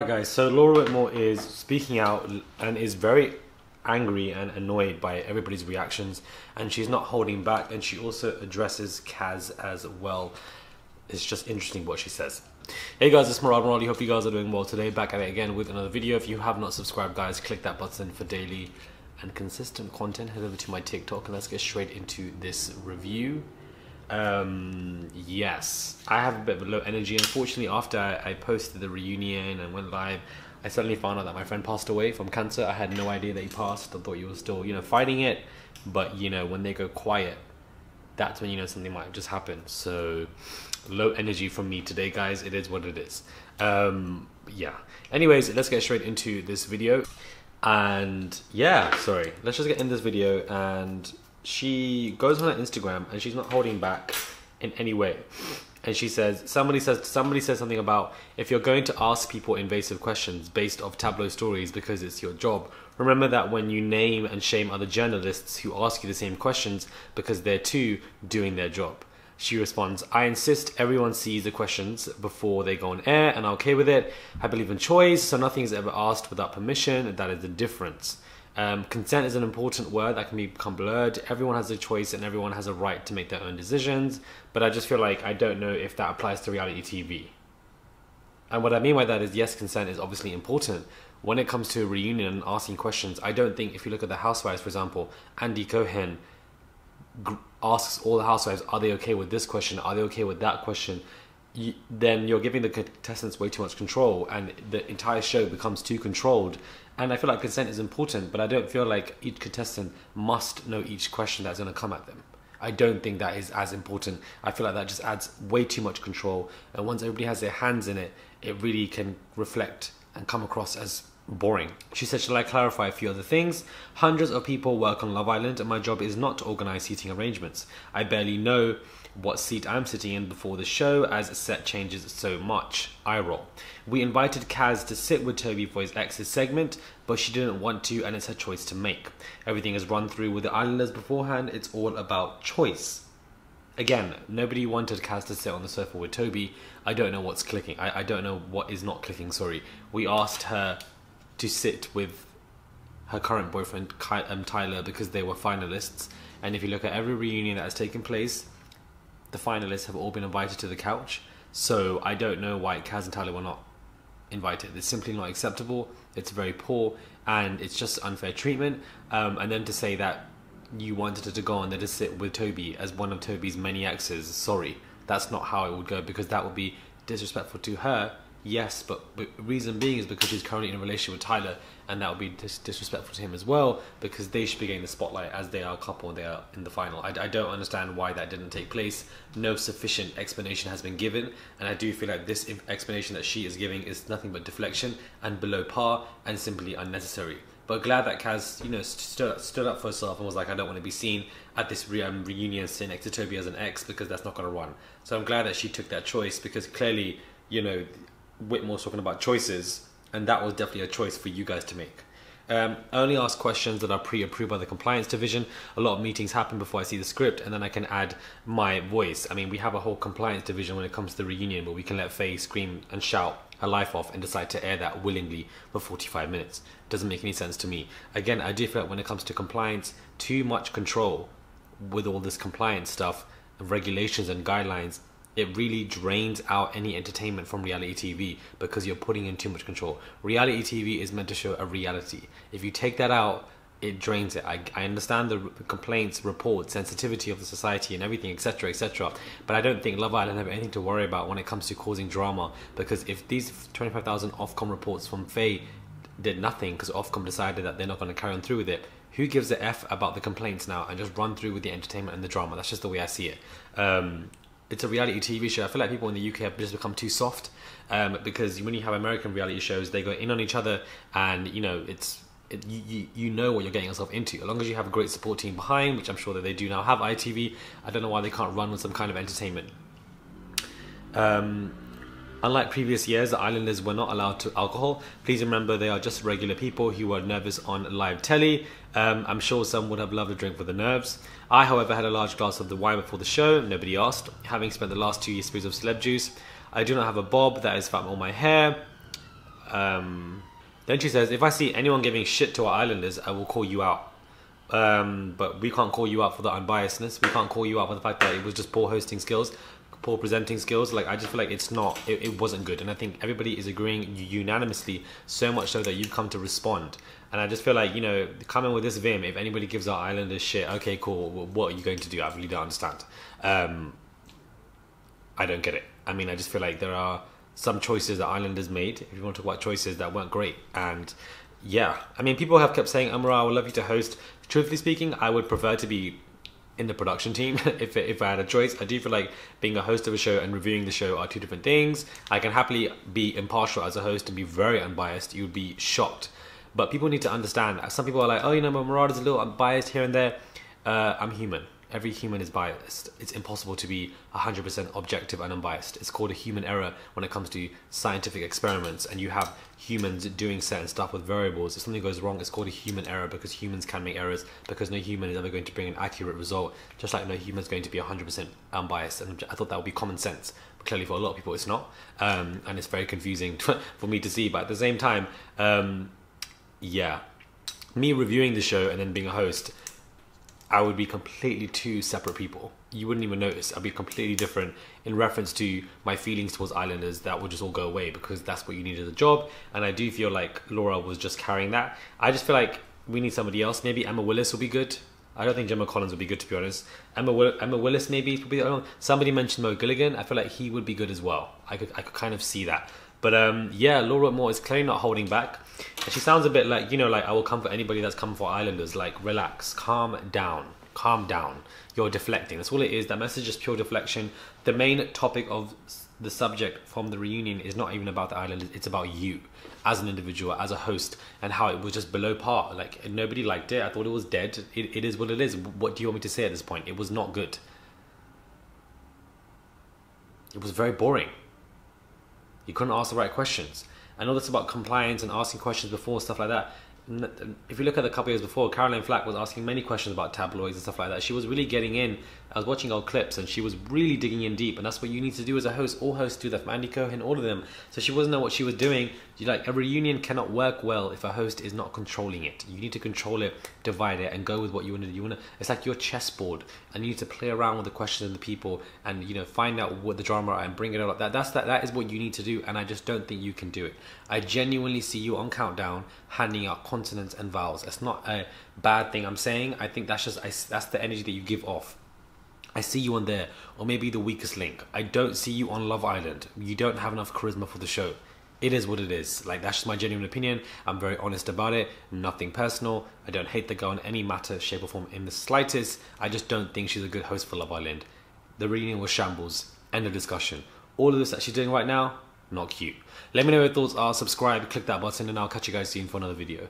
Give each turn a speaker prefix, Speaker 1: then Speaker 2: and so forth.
Speaker 1: Guys, so Laura Whitmore is speaking out and is very angry and annoyed by everybody's reactions, and she's not holding back, and she also addresses Kaz as well. It's just interesting what she says. Hey guys, it's Murad Morali. Hope you guys are doing well today. Back at it again with another video. If you have not subscribed, guys, click that button for daily and consistent content. Head over to my TikTok and let's get straight into this review. Yes, I have a bit of a low energy. Unfortunately, after I posted the reunion and went live, I suddenly found out that my friend passed away from cancer. I had no idea that he passed. I thought he was still, fighting it. But, when they go quiet, that's when, something might have just happened. So, low energy from me today, guys. It is what it is. Yeah. Anyways, let's get straight into this video. And, yeah, sorry. Let's just get in this video. And she goes on her Instagram and she's not holding back in any way. And she says, somebody says something about, if you're going to ask people invasive questions based off tabloid stories because it's your job, remember that when you name and shame other journalists who ask you the same questions because they're too doing their job. She responds, I insist everyone sees the questions before they go on air and I'm okay with it. I believe in choice, so nothing is ever asked without permission, and that is the difference. Consent is an important word that can become blurred. Everyone has a choice and everyone has a right to make their own decisions. But I just feel like I don't know if that applies to reality TV. And what I mean by that is, yes, consent is obviously important. When it comes to a reunion and asking questions, I don't think, if you look at the Housewives, for example, Andy Cohen asks all the housewives, are they okay with this question? Are they okay with that question? Then you're giving the contestants way too much control and the entire show becomes too controlled. And I feel like consent is important, but I don't feel like each contestant must know each question that's going to come at them. I don't think that is as important. I feel like that just adds way too much control. And once everybody has their hands in it, it really can reflect and come across as boring. She said, shall I clarify a few other things? Hundreds of people work on Love Island and my job is not to organise seating arrangements. I barely know what seat I'm sitting in before the show as set changes so much. Eye roll. We invited Kaz to sit with Toby for his ex's segment, but she didn't want to and it's her choice to make. Everything is run through with the Islanders beforehand. It's all about choice. Again, nobody wanted Kaz to sit on the sofa with Toby. I don't know what's clicking. I don't know what is not clicking, sorry. We asked her to sit with her current boyfriend, Tyler, because they were finalists. And if you look at every reunion that has taken place, the finalists have all been invited to the couch. So I don't know why Kaz and Tyler were not invited. It's simply not acceptable. It's very poor and it's just unfair treatment. And then to say that you wanted her to go on there to sit with Toby as one of Toby's many exes, sorry, that's not how it would go, because that would be disrespectful to her. Yes, but reason being is because she's currently in a relationship with Tyler, and that would be disrespectful to him as well, because they should be getting the spotlight as they are a couple and they are in the final. I don't understand why that didn't take place. No sufficient explanation has been given, and I do feel like this explanation that she is giving is nothing but deflection and below par and simply unnecessary. But glad that Kaz, stood up for herself and was like, I don't want to be seen at this reunion sitting next to Toby as an ex, because that's not going to run. So I'm glad that she took that choice, because clearly, Whitmore's talking about choices, and that was definitely a choice for you guys to make. Only ask questions that are pre-approved by the compliance division. A lot of meetings happen before I see the script, and then I can add my voice. I mean, we have a whole compliance division when it comes to the reunion, but we can let Faye scream and shout her life off and decide to air that willingly for 45 minutes. Doesn't make any sense to me. Again, I do feel like when it comes to compliance, too much control with all this compliance stuff, regulations and guidelines. It really drains out any entertainment from reality TV because you're putting in too much control. Reality TV is meant to show a reality. If you take that out, it drains it. I understand the complaints, reports, sensitivity of the society and everything, etc., etc. But I don't think Love Island have anything to worry about when it comes to causing drama, because if these 25,000 Ofcom reports from Faye did nothing because Ofcom decided that they're not going to carry on through with it, who gives a F about the complaints now and just run through with the entertainment and the drama? That's just the way I see it. It's a reality TV show. I feel like people in the UK have just become too soft, because when you have American reality shows, they go in on each other, and you know what you're getting yourself into. As long as you have a great support team behind, which I'm sure that they do now have ITV, I don't know why they can't run with some kind of entertainment. Unlike previous years, the Islanders were not allowed to alcohol. Please remember, they are just regular people who were nervous on live telly. I'm sure some would have loved a drink for the nerves. I, however, had a large glass of the wine before the show. Nobody asked. Having spent the last 2 years of celeb juice, I do not have a bob that is fat on my hair. Then she says, if I see anyone giving shit to our islanders, I will call you out. But we can't call you out for the unbiasedness. We can't call you out for the fact that it was just poor hosting skills, poor presenting skills. Like, I just feel like it wasn't good. And I think everybody is agreeing unanimously, so much so that you've come to respond. And I just feel like, you know, coming with this vim, if anybody gives our islanders shit, okay, cool, well, what are you going to do? I really don't understand. I don't get it. I mean, I just feel like there are some choices that Islanders made, if you want to talk about choices, that weren't great. And yeah, I mean, people have kept saying, Amara, I would love you to host. Truthfully speaking, I would prefer to be in the production team if I had a choice. I do feel like being a host of a show and reviewing the show are two different things. I can happily be impartial as a host and be very unbiased. You would be shocked. But people need to understand, some people are like, oh, you know, Murad is a little unbiased here and there. I'm human. Every human is biased. It's impossible to be 100% objective and unbiased. It's called a human error when it comes to scientific experiments, and you have humans doing certain stuff with variables. If something goes wrong, it's called a human error, because humans can make errors, because no human is ever going to bring an accurate result, just like no human is going to be 100% unbiased. And I thought that would be common sense, but clearly for a lot of people it's not, and it's very confusing for me to see. But at the same time, yeah, me reviewing the show and then being a host, I would be completely two separate people. You wouldn't even notice. I'd be completely different in reference to my feelings towards Islanders. That would just all go away, because that's what you need as a job. And I do feel like Laura was just carrying that. I just feel like we need somebody else. Maybe Emma Willis will be good. I don't think Gemma Collins would be good, to be honest. Emma Willis maybe would be. Somebody mentioned Mo Gilligan. I feel like he would be good as well. I could kind of see that. But yeah, Laura Whitmore is clearly not holding back. And she sounds a bit like, you know, like, I will come for anybody that's come for Islanders. Like, relax, calm down. You're deflecting. That's all it is. That message is pure deflection. The main topic of the subject from the reunion is not even about the Islanders. It's about you as an individual, as a host, and how it was just below par. Like, nobody liked it. I thought it was dead. It is what it is. What do you want me to say at this point? It was not good. It was very boring. You couldn't ask the right questions. I know that's about compliance and asking questions before, stuff like that. If you look at a couple years before, Caroline Flack was asking many questions about tabloids and stuff like that. She was really getting in. I was watching old clips and she was really digging in deep, and that's what you need to do as a host. All hosts do that, from Andy Cohen, all of them. So she wasn't know what she was doing. Like, a reunion cannot work well if a host is not controlling it. You need to control it, divide it, and go with what you want to do. It's like your chessboard, and you need to play around with the questions and the people, and, you know, find out what the drama are and bring it all up. That is what you need to do, and I just don't think you can do it. I genuinely see you on Countdown handing out consonants and vowels. It's not a bad thing I'm saying. I think that's the energy that you give off. I see you on there, or maybe the weakest link. I don't see you on Love Island. You don't have enough charisma for the show. It is what it is. Like, that's just my genuine opinion. I'm very honest about it. Nothing personal. I don't hate the girl in any matter, shape or form in the slightest. I just don't think she's a good host for Love Island. The reunion was shambles. End of discussion. All of this that she's doing right now, not cute. Let me know what your thoughts are. Subscribe, click that button, and I'll catch you guys soon for another video.